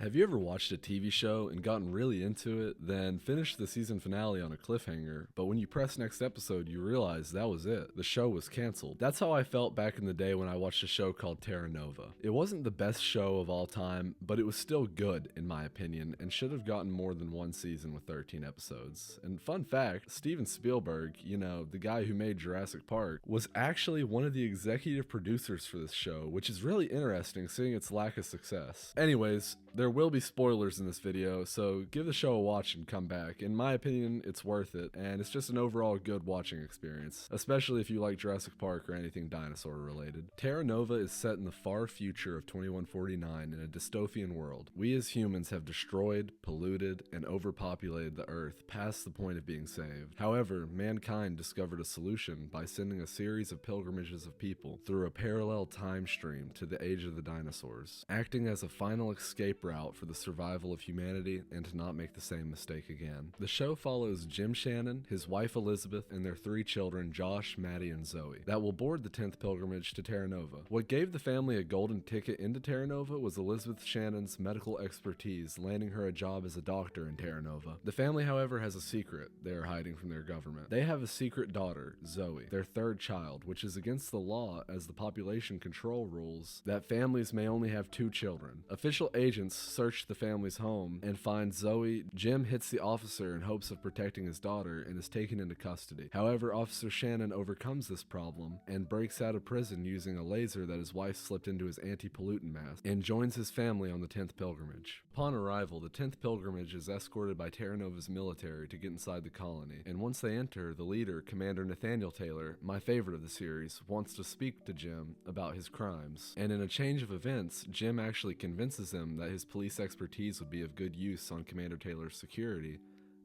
Have you ever watched a TV show and gotten really into it, then finished the season finale on a cliffhanger, but when you press next episode, you realize that was it? The show was canceled. That's how I felt back in the day when I watched a show called Terra Nova. It wasn't the best show of all time, but it was still good, in my opinion, and should have gotten more than one season with 13 episodes. And fun fact, Steven Spielberg, the guy who made Jurassic Park, was actually one of the executive producers for this show, which is really interesting seeing its lack of success. Anyways, there will be spoilers in this video, so give the show a watch and come back. In my opinion, it's worth it, and it's just an overall good watching experience, especially if you like Jurassic Park or anything dinosaur related. Terra Nova is set in the far future of 2149 in a dystopian world. We as humans have destroyed, polluted, and overpopulated the Earth past the point of being saved. However, mankind discovered a solution by sending a series of pilgrimages of people through a parallel time stream to the age of the dinosaurs, acting as a final escape route for the survival of humanity and to not make the same mistake again. The show follows Jim Shannon, his wife Elizabeth, and their 3 children, Josh, Maddie, and Zoe, that will board the 10th pilgrimage to Terra Nova. What gave the family a golden ticket into Terra Nova was Elizabeth Shannon's medical expertise, landing her a job as a doctor in Terra Nova. The family, however, has a secret they are hiding from their government. They have a secret daughter, Zoe, their 3rd child, which is against the law as the population control rules that families may only have 2 children. Official agents search the family's home and find Zoe. Jim hits the officer in hopes of protecting his daughter and is taken into custody. However, Officer Shannon overcomes this problem and breaks out of prison using a laser that his wife slipped into his anti-pollutant mask and joins his family on the 10th pilgrimage. Upon arrival, the 10th pilgrimage is escorted by Terra Nova's military to get inside the colony, and once they enter, the leader, Commander Nathaniel Taylor, my favorite of the series, wants to speak to Jim about his crimes, and in a change of events, Jim actually convinces him that his police expertise would be of good use on Commander Taylor's security,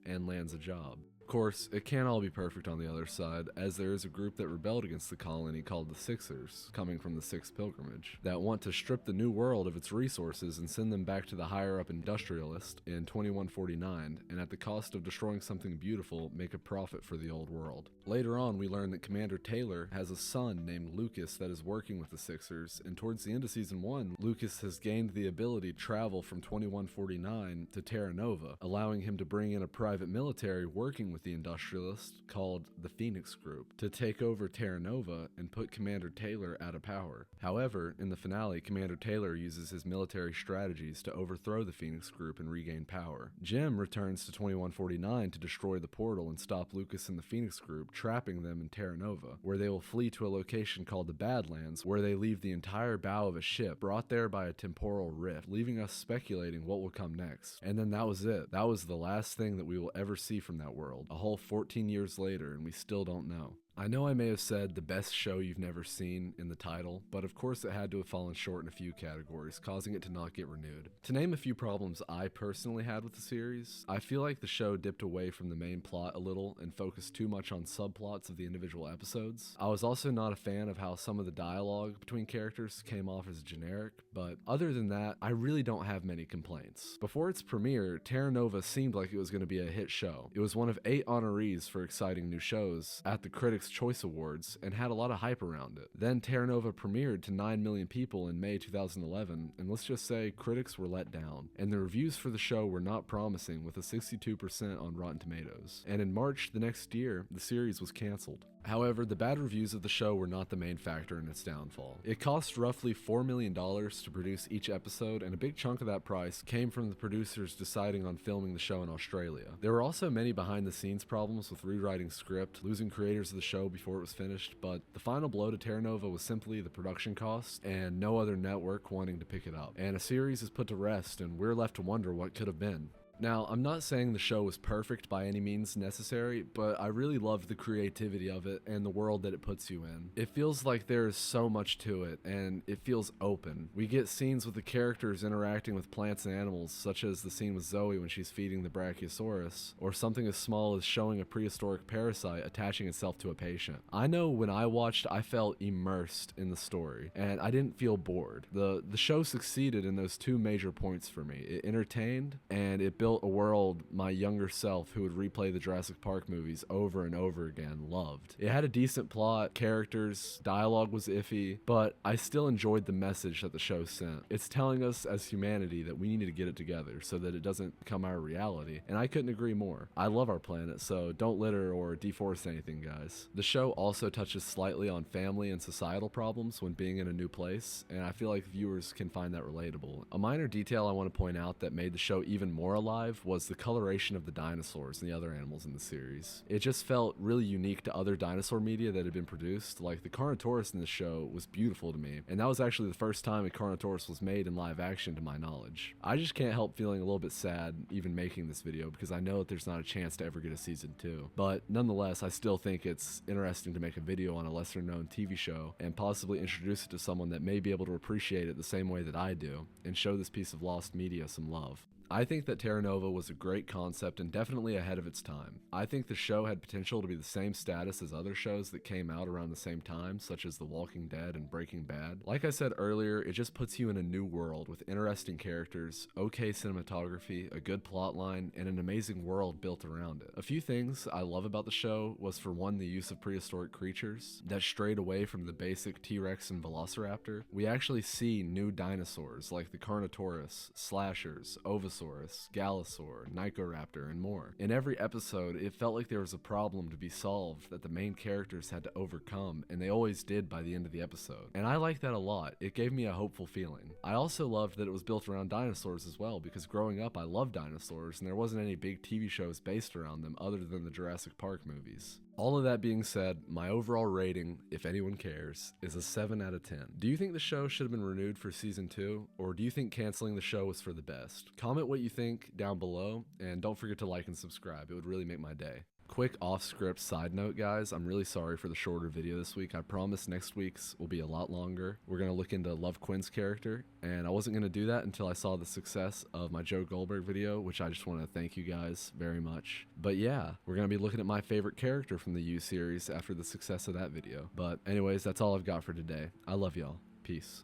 and lands a job. Of course, it can't all be perfect on the other side, as there is a group that rebelled against the colony called the Sixers, coming from the 6th pilgrimage, that want to strip the New World of its resources and send them back to the higher-up industrialist in 2149, and at the cost of destroying something beautiful, make a profit for the old world. Later on, we learn that Commander Taylor has a son named Lucas that is working with the Sixers, and towards the end of Season 1, Lucas has gained the ability to travel from 2149 to Terra Nova, allowing him to bring in a private military working with the industrialists called the Phoenix Group to take over Terra Nova and put Commander Taylor out of power. However, in the finale, Commander Taylor uses his military strategies to overthrow the Phoenix Group and regain power. Jim returns to 2149 to destroy the portal and stop Lucas and the Phoenix Group, trapping them in Terra Nova, where they will flee to a location called the Badlands, where they leave the entire bow of a ship brought there by a temporal rift, leaving us speculating what will come next. And then that was it. That was the last thing that we will ever see from that world. A whole 14 years later, and we still don't know. I know I may have said the best show you've never seen in the title, but of course it had to have fallen short in a few categories, causing it to not get renewed. To name a few problems I personally had with the series, I feel like the show dipped away from the main plot a little and focused too much on subplots of the individual episodes. I was also not a fan of how some of the dialogue between characters came off as generic, but other than that, I really don't have many complaints. Before its premiere, Terra Nova seemed like it was going to be a hit show. It was one of 8 honorees for exciting new shows at the Critics' Choice Awards and had a lot of hype around it. Then Terra Nova premiered to 9 million people in May 2011, and let's just say critics were let down, and the reviews for the show were not promising, with a 62% on Rotten Tomatoes. And in March the next year, the series was canceled. However, the bad reviews of the show were not the main factor in its downfall. It cost roughly $4 million to produce each episode, and a big chunk of that price came from the producers deciding on filming the show in Australia. There were also many behind-the-scenes problems with rewriting script, losing creators of the show before it was finished, but the final blow to Terra Nova was simply the production costs and no other network wanting to pick it up. And a series is put to rest, and we're left to wonder what could have been. Now, I'm not saying the show was perfect by any means necessary, but I really loved the creativity of it and the world that it puts you in. It feels like there is so much to it, and it feels open. We get scenes with the characters interacting with plants and animals, such as the scene with Zoe when she's feeding the Brachiosaurus, or something as small as showing a prehistoric parasite attaching itself to a patient. I know when I watched, I felt immersed in the story, and I didn't feel bored. The show succeeded in those 2 major points for me. It entertained, and it built built a world my younger self who would replay the Jurassic Park movies over and over again loved. It had a decent plot, characters, dialogue was iffy, but I still enjoyed the message that the show sent. It's telling us as humanity that we need to get it together so that it doesn't become our reality, and I couldn't agree more. I love our planet, so don't litter or deforest anything, guys. The show also touches slightly on family and societal problems when being in a new place, and I feel like viewers can find that relatable. A minor detail I want to point out that made the show even more alive was the coloration of the dinosaurs and the other animals in the series. It just felt really unique to other dinosaur media that had been produced. Like the Carnotaurus in the show was beautiful to me, and that was actually the first time a Carnotaurus was made in live action to my knowledge. I just can't help feeling a little bit sad even making this video because I know that there's not a chance to ever get a season 2. But nonetheless, I still think it's interesting to make a video on a lesser known TV show and possibly introduce it to someone that may be able to appreciate it the same way that I do and show this piece of lost media some love. I think that Terra Nova was a great concept and definitely ahead of its time. I think the show had potential to be the same status as other shows that came out around the same time, such as The Walking Dead and Breaking Bad. Like I said earlier, it just puts you in a new world with interesting characters, okay cinematography, a good plotline, and an amazing world built around it. A few things I love about the show was, for one, the use of prehistoric creatures that strayed away from the basic T-Rex and Velociraptor. We actually see new dinosaurs like the Carnotaurus, Slashers, Ovisaurs, Galosaur, Nicoraptor, and more. In every episode, it felt like there was a problem to be solved that the main characters had to overcome, and they always did by the end of the episode. And I like that a lot. It gave me a hopeful feeling. I also loved that it was built around dinosaurs as well, because growing up I loved dinosaurs, and there wasn't any big TV shows based around them other than the Jurassic Park movies. All of that being said, my overall rating, if anyone cares, is a 7 out of 10. Do you think the show should have been renewed for season 2, or do you think canceling the show was for the best? Comment what you think down below, and don't forget to like and subscribe. It would really make my day. Quick off-script side note, guys, I'm really sorry for the shorter video this week. I promise next week's will be a lot longer. We're going to look into Love Quinn's character, and I wasn't going to do that until I saw the success of my Joe Goldberg video, which I just want to thank you guys very much. But yeah, we're going to be looking at my favorite character from the U series after the success of that video. But anyways, that's all I've got for today. I love y'all. Peace.